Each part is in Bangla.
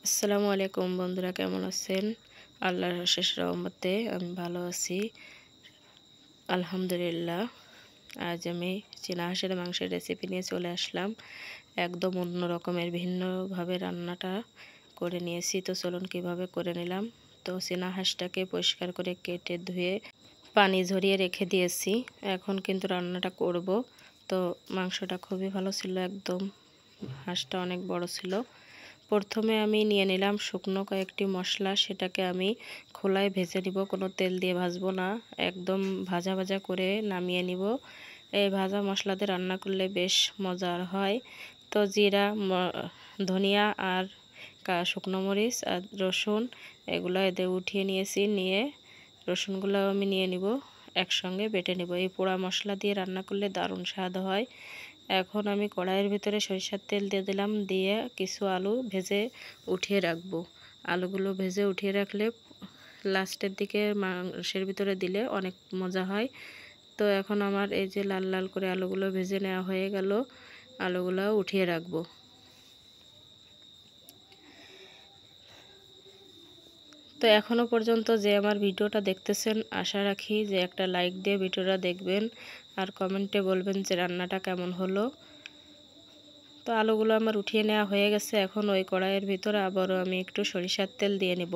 আসসালামু আলাইকুম বন্ধুরা, কেমন আছেন? আল্লাহর অশেষ রহমতে আমি ভালো আছি, আলহামদুলিল্লাহ। আজ আমি চীনা হাঁসের মাংসের রেসিপি নিয়ে চলে আসলাম। একদম অন্য রকমের ভিন্নভাবে রান্নাটা করে নিয়েছি। তো চলুন কিভাবে করে নিলাম। তো চীনা হাঁসটাকে পরিষ্কার করে কেটে ধুয়ে পানি ঝরিয়ে রেখে দিয়েছি। এখন কিন্তু রান্নাটা করব। তো মাংসটা খুবই ভালো ছিল, একদম হাঁসটা অনেক বড় ছিল। প্রথমে আমি নিয়ে নিলাম শুকনো কয়েকটি মশলা, সেটাকে আমি খোলায় ভেজে নিব, কোনো তেল দিয়ে ভাজবো না, একদম ভাজা ভাজা করে নামিয়ে নিব। এই ভাজা মশলা দিয়ে রান্না করলে বেশ মজার হয়। তো জিরা, ধনিয়া আর শুকনো মরিচ আর রসুন এগুলো এতে উঠিয়ে নিয়েছি। নিয়ে রসুনগুলো আমি নিয়ে নিব, একসঙ্গে বেটে নিব। এই পোড়া মশলা দিয়ে রান্না করলে দারুণ স্বাদ হয়। এখন আমি কড়াইয়ের ভিতরে সরিষার তেল দিয়ে দিলাম, দিয়ে কিছু আলু ভেজে উঠিয়ে রাখবো। আলুগুলো ভেজে উঠিয়ে রাখলে লাস্টের দিকে মাংসের ভিতরে দিলে অনেক মজা হয়। তো এখন আমার এই যে লাল লাল করে আলুগুলো ভেজে নেওয়া হয়ে গেল, আলুগুলো উঠিয়ে রাখবো। তো এখনও পর্যন্ত যে আমার ভিডিওটা দেখতেছেন, আশা রাখি যে একটা লাইক দিয়ে ভিডিওটা দেখবেন আর কমেন্টে বলবেন যে রান্নাটা কেমন হলো। তো আলুগুলো আমার উঠিয়ে নেওয়া হয়ে গেছে। এখন ওই কড়াইয়ের ভিতরে আবারও আমি একটু সরিষার তেল দিয়ে নেব।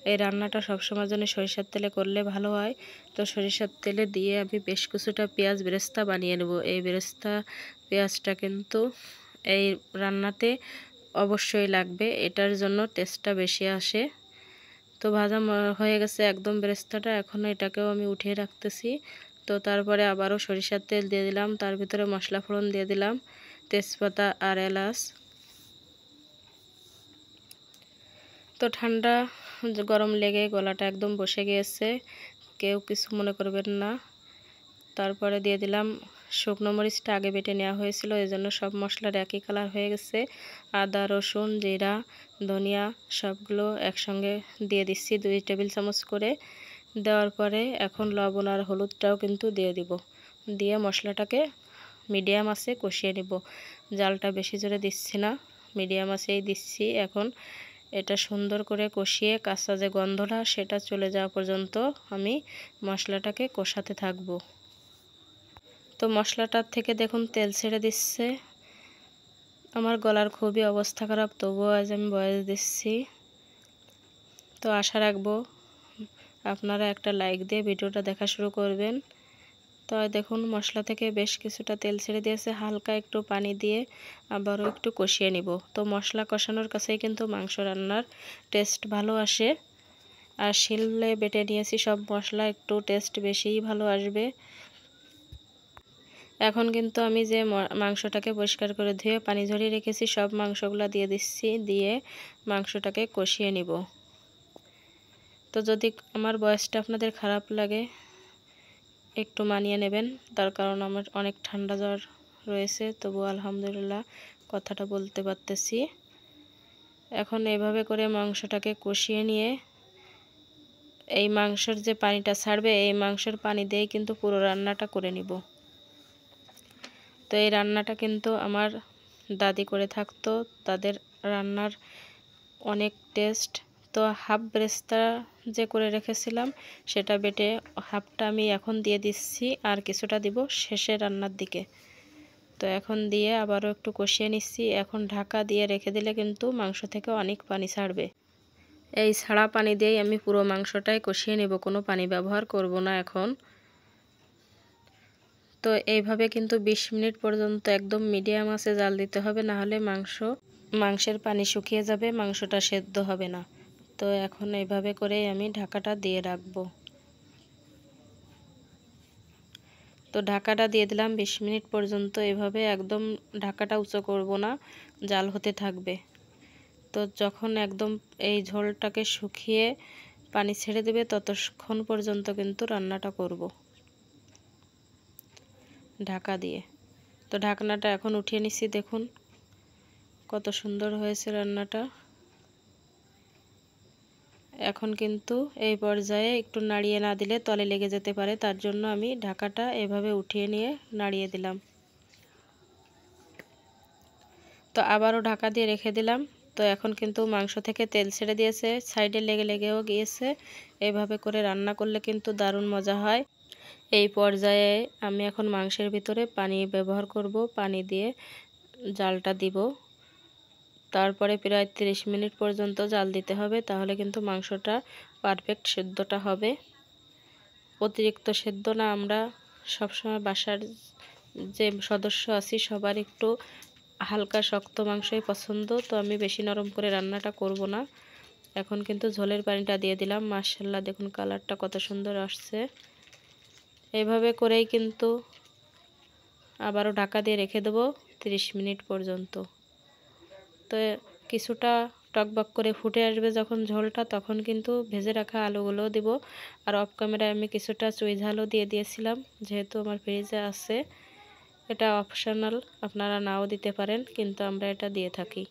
এই রান্নাটা সবসময় জন্য সরিষার তেলে করলে ভালো হয়। তো সরিষার তেলে দিয়ে আমি বেশ কিছুটা পেঁয়াজ বেরেস্তা বানিয়ে নেব। এই বেরেস্তা পেঁয়াজটা কিন্তু এই রান্নাতে অবশ্যই লাগবে, এটার জন্য টেস্টটা বেশি আসে। তো ভাজা হয়ে গেছে একদম বেরেস্তাটা, এখন এটাকেও আমি উঠিয়ে রাখতেছি। তো তারপরে আবারও সরিষার তেল দিয়ে দিলাম, তার ভিতরে মশলা ফোড়ন দিয়ে দিলাম, তেজপাতা আর এলাচ। তো ঠান্ডা গরম লেগে গলাটা একদম বসে গিয়েছে, কেউ কিছু মনে করবেন না। তারপরে দিয়ে দিলাম শুকনো মরিচটা আগে বেটে নেওয়া হয়েছিল, এই জন্য সব মশলার একই কালার হয়ে গেছে। আদা, রসুন, জিরা, ধনিয়া সবগুলো একসঙ্গে দিয়ে দিচ্ছি 2 টেবিল চামচ করে। দেওয়ার পরে এখন লবণ আর হলুদটাও কিন্তু দিয়ে দিব। দিয়ে মশলাটাকে মিডিয়াম আঁচে কষিয়ে নিব। জালটা বেশি জোরে দিচ্ছি না, মিডিয়াম আঁচেই দিচ্ছি। এখন এটা সুন্দর করে কষিয়ে কাঁচা যে গন্ধটা সেটা চলে যাওয়া পর্যন্ত আমি মশলাটাকে কষাতে থাকব। তো মশলাটার থেকে দেখুন তেল ছেড়ে দিচ্ছে। আমার গলার খুবই অবস্থা খারাপ, তবুও আজ আমি ভয়েস দিচ্ছি। তো আশা রাখবো আপনারা একটা লাইক দিয়ে ভিডিওটা দেখা শুরু করবেন। তো দেখুন মশলা থেকে বেশ কিছুটা তেল ছেড়ে দিয়েছে, হালকা একটু পানি দিয়ে আবারও একটু কষিয়ে নিব। তো মশলা কষানোর কাছেই কিন্তু মাংস রান্নার টেস্ট ভালো আসে। আর শিলে বেটে নিয়েছি সব মশলা, একটু টেস্ট বেশিই ভালো আসবে। এখন কিন্তু আমি যে মাংসটাকে পরিষ্কার করে ধুয়ে পানি ঝরিয়ে রেখেছি সব মাংসগুলো দিয়ে দিচ্ছি, দিয়ে মাংসটাকে কষিয়ে নিব। তো যদি আমার বয়সটা আপনাদের খারাপ লাগে একটু মানিয়ে নেবেন, তার কারণ আমার অনেক ঠান্ডা জ্বর রয়েছে, তবু আলহামদুলিল্লাহ কথাটা বলতে পারতেছি। এখন এভাবে করে মাংসটাকে কষিয়ে নিয়ে এই মাংসের যে পানিটা ছাড়বে, এই মাংসের পানি দিয়েই কিন্তু পুরো রান্নাটা করে নিব। তো এই রান্নাটা কিন্তু আমার দাদি করে থাকতো, তাদের রান্নার অনেক টেস্ট। তো হাফ বেরেস্তা যে করে রেখেছিলাম সেটা বেটে হাফটা আমি এখন দিয়ে দিচ্ছি, আর কিছুটা দিব শেষে রান্নার দিকে। তো এখন দিয়ে আবারও একটু কষিয়ে নিচ্ছি। এখন ঢাকা দিয়ে রেখে দিলে কিন্তু মাংস থেকে অনেক পানি ছাড়বে। এই ছাড়া পানি দিয়েই আমি পুরো মাংসটাই কষিয়ে নেব, কোনো পানি ব্যবহার করব না এখন। তো এইভাবে কিন্তু 20 মিনিট পর্যন্ত একদম মিডিয়াম আঁচে জাল দিতে হবে, না হলে মাংসের পানি শুকিয়ে যাবে, মাংসটা সেদ্ধ হবে না। তো এখন এইভাবে করেই আমি ঢাকাটা দিয়ে রাখবো। তো ঢাকাটা দিয়ে দিলাম 20 মিনিট পর্যন্ত। এভাবে একদম ঢাকাটা উঁচু করব না, জাল হতে থাকবে। তো যখন একদম এই ঝোলটাকে শুকিয়ে পানি ছেড়ে দেবে ততক্ষণ পর্যন্ত কিন্তু রান্নাটা করব ঢাকা দিয়ে। তো ঢাকনাটা এখন উঠিয়ে নিচ্ছি, দেখুন কত সুন্দর হয়েছে রান্নাটা। এখন কিন্তু এই পর্যায়ে একটু নাড়িয়ে না দিলে তলে লেগে যেতে পারে, তার জন্য আমি ঢাকাটা এভাবে উঠিয়ে নিয়ে নাড়িয়ে দিলাম। তো আবারও ঢাকা দিয়ে রেখে দিলাম। তো এখন কিন্তু মাংস থেকে তেল ছেড়ে দিয়েছে, সাইডে লেগেও গিয়েছে। এভাবে করে রান্না করলে কিন্তু দারুণ মজা হয়। এই পর্যায়ে আমি এখন মাংসের ভিতরে পানি ব্যবহার করব, পানি দিয়ে জালটা দিব। তারপরে প্রায় 30 মিনিট পর্যন্ত জাল দিতে হবে, তাহলে কিন্তু মাংসটা পারফেক্ট সেদ্ধটা হবে। অতিরিক্ত সেদ্ধ না, আমরা সবসময় বাসার যে সদস্য আছি সবার একটু হালকা শক্ত মাংসই পছন্দ, তো আমি বেশি নরম করে রান্নাটা করব না। এখন কিন্তু ঝোলের পানিটা দিয়ে দিলাম। মাশাআল্লাহ, দেখুন কালারটা কত সুন্দর আসছে। এভাবে করেই কিন্তু আবারও ঢাকা দিয়ে রেখে দেবো 30 মিনিট পর্যন্ত। তো কিছুটা টকবক করে ফুটে আসবে যখন ঝোলটা, তখন কিন্তু ভেজে রাখা আলুগুলোও দেব। আর অফ ক্যামেরায় আমি কিছুটা চুই ঝালও দিয়ে দিয়েছিলাম, যেহেতু আমার ফ্রিজে আছে। এটা অপশনাল, আপনারা নাও দিতে পারেন, কিন্তু আমরা এটা দিয়ে থাকি।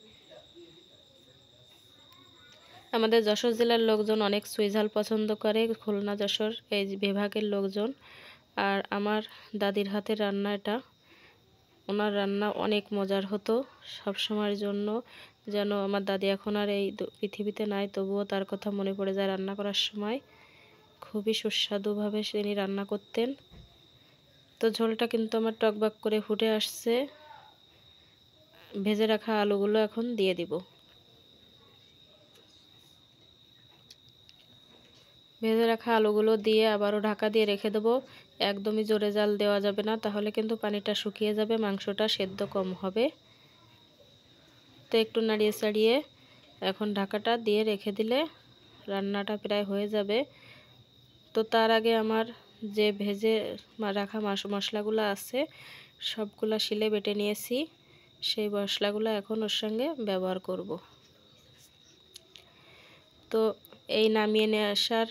আমাদের যশোর জেলার লোকজন অনেক চুই ঝাল পছন্দ করে, খুলনা যশোর এই বিভাগের লোকজন। আর আমার দাদির হাতের রান্না এটা, ওনার রান্না অনেক মজার হতো। সব সময়ের জন্য যেন আমার দাদি এখন আর এই পৃথিবীতে নাই, তবুও তার কথা মনে পড়ে যায় রান্না করার সময়। খুবই সুস্বাদুভাবে তিনি রান্না করতেন। তো ঝোলটা কিন্তু আমার টকবক করে ফুটে আসছে। ভেজে রাখা আলুগুলো এখন দিয়ে দিব। ভেজে রাখা আলুগুলো দিয়ে আবারও ঢাকা দিয়ে রেখে দেবো। একদমই জোরে জাল দেওয়া যাবে না, তাহলে কিন্তু পানিটা শুকিয়ে যাবে, মাংসটা সেদ্ধ কম হবে। তো একটু নাড়িয়ে চাড়িয়ে এখন ঢাকাটা দিয়ে রেখে দিলে রান্নাটা প্রায় হয়ে যাবে। তো তার আগে আমার যে ভেজে রাখা মশলাগুলো আছে সবগুলা শিলে বেটে নিয়েছি, সেই মশলাগুলো এখন ওর সঙ্গে ব্যবহার করব। তো এই নামিয়ে নিয়ে আসার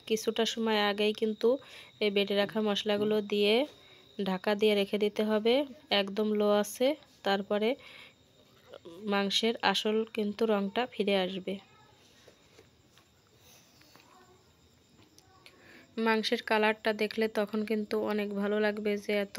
কিছুটা সময় আগেই কিন্তু এই বেটে রাখা মশলাগুলো দিয়ে ঢাকা দিয়ে রেখে দিতে হবে একদম লো আছে, তারপরে মাংসের আসল কিন্তু রঙটা ফিরে আসবে। মাংসের কালারটা দেখলে তখন কিন্তু অনেক ভালো লাগবে যে এত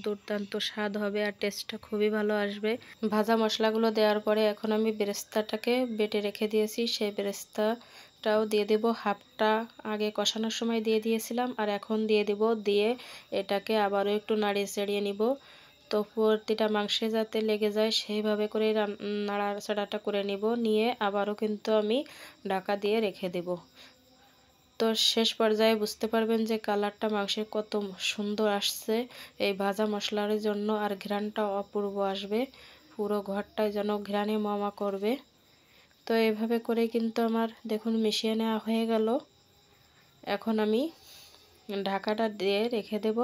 দুর্দান্ত স্বাদ হবে, আর টেস্টটা খুবই ভালো আসবে। ভাজা মশলাগুলো দেওয়ার পরে এখন আমি বেরেস্তাটাকে বেটে রেখে দিয়েছি, সেই বেরেস্তাটাও দিয়ে দেব। হাফটা আগে কষানোর সময় দিয়ে দিয়েছিলাম, আর এখন দিয়ে দেব। দিয়ে এটাকে আবারও একটু নাড়িয়ে চাড়িয়ে নিব। তো প্রতিটা মাংসে যাতে লেগে যায় সেইভাবে করে নাড়াচাড়াটা করে নিব। নিয়ে আবারও কিন্তু আমি ঢাকা দিয়ে রেখে দেব। তো শেষ পর্যায়ে বুঝতে পারবেন যে কালারটা মাংসের কত সুন্দর আসছে এই ভাজা মশলার জন্য, আর ঘ্রাণটা অপূর্ব আসবে, পুরো ঘরটায় যেন ঘ্রাণে মামা করবে। তো এইভাবে করে কিন্তু আমার দেখুন মিশিয়ে নেওয়া হয়ে গেল। এখন আমি ঢাকাটা দিয়ে রেখে দেব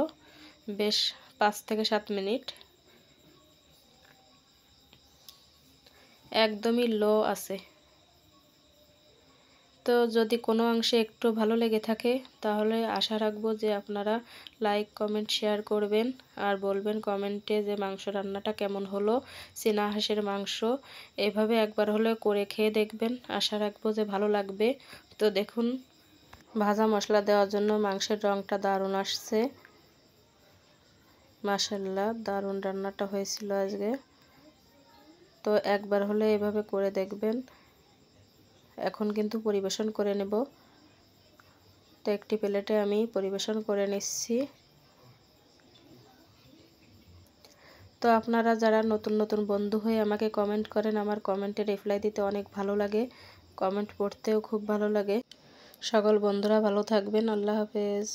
বেশ 5 থেকে 7 মিনিট, একদমই লো আছে। তো যদি কোনো অংশে একটু ভালো লেগে থাকে তাহলে আশা রাখবো যে আপনারা লাইক কমেন্ট শেয়ার করবেন, আর বলবেন কমেন্টে যে মাংস রান্নাটা কেমন হলো। চীনা হাঁসের মাংস এভাবে একবার হলে করে খেয়ে দেখবেন, আশা রাখবো যে ভালো লাগবে। তো দেখুন ভাজা মশলা দেওয়ার জন্য মাংসের রঙটা দারুণ আসছে। মাশাআল্লাহ, দারুণ রান্নাটা হয়েছিল আজকে। তো একবার হলে এভাবে করে দেখবেন। এখন কিন্তু পরিবেশন করে নেব। তো একটি প্লেটে আমি পরিবেশন করে নিচ্ছি। তো আপনারা যারা নতুন নতুন বন্ধু হয়ে আমাকে কমেন্ট করেন, আমার কমেন্টে রিপ্লাই দিতে অনেক ভালো লাগে, কমেন্ট পড়তেও খুব ভালো লাগে। সকল বন্ধুরা ভালো থাকবেন। আল্লাহ হাফেজ।